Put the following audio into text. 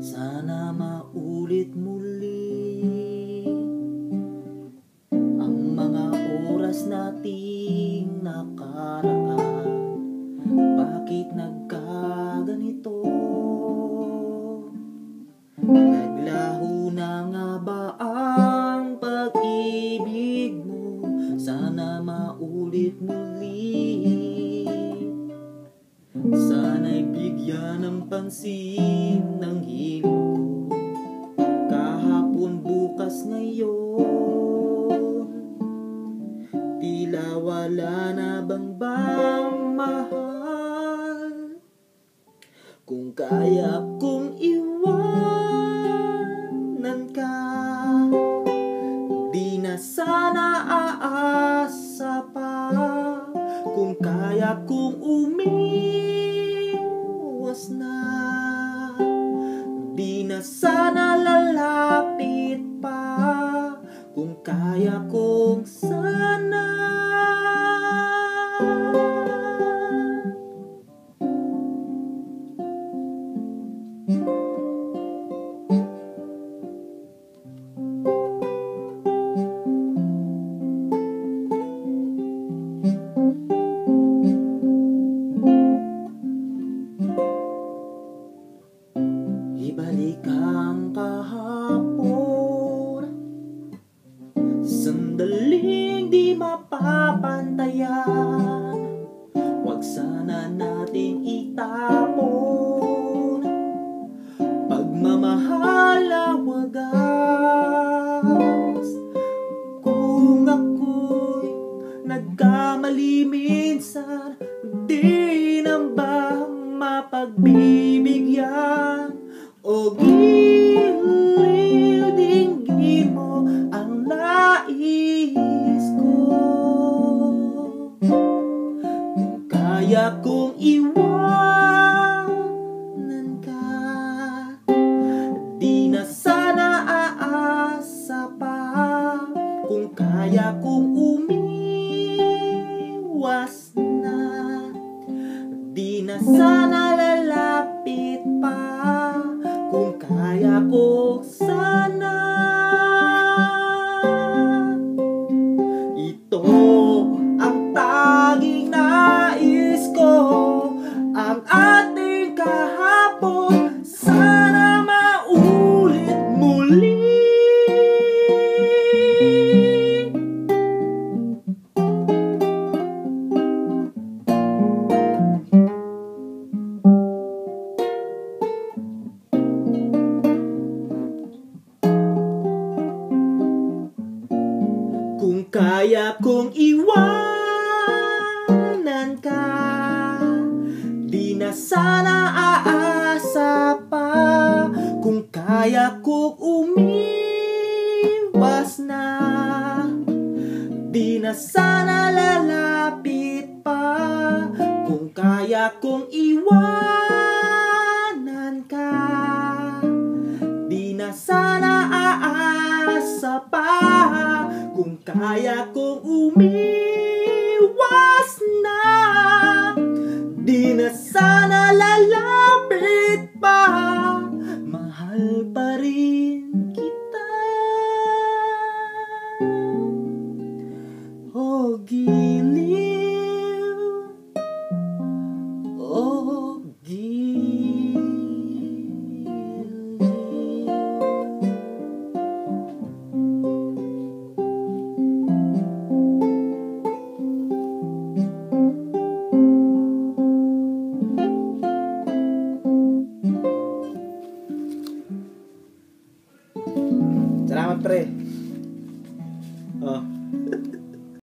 Sana maulit muli ang mga oras nating nakaraan. Bakit nagkaganito? Naglaho na nga ba ang pag-ibig mo? Sana maulit muli. Sana'y bigyan ng pansin ng hiling ko. Kahapon, bukas, ngayon, tila wala na bang mahal. Kung kaya kong iwanan ka, di na sana aasa pa. Kung kaya kong umiwas na, di na sana lalapit pa. Kung kaya kong sana ibalik ang kahapon, sandaling di mapapantayan. Huwag sana nating itapon pagmamahal na wagas. Kung ako'y nagkamali minsan, di na ba mapagbibigyan? O giliw dinggin mo ang nais ko. Kung kaya kong iwanan ka, di na sana aasa pa. Kung kaya kong umiwas na, di na sana lalapit pa. Kung kaya ko sana, ito ang tanging nais ko. Ang ating kahapon, sana maulit muli. Kung kaya kong iwanan ka, di na sana aasa pa. Kung kaya kong umiwas na, di na sana lalapit pa. Kung kaya kong iwanan ka, di na sana aasa pa. Kung kaya kong umiwas na, di na sana lalapit pa. Mahal pa rin kita. O giliw, o giliw. Salamat, pre. Oh.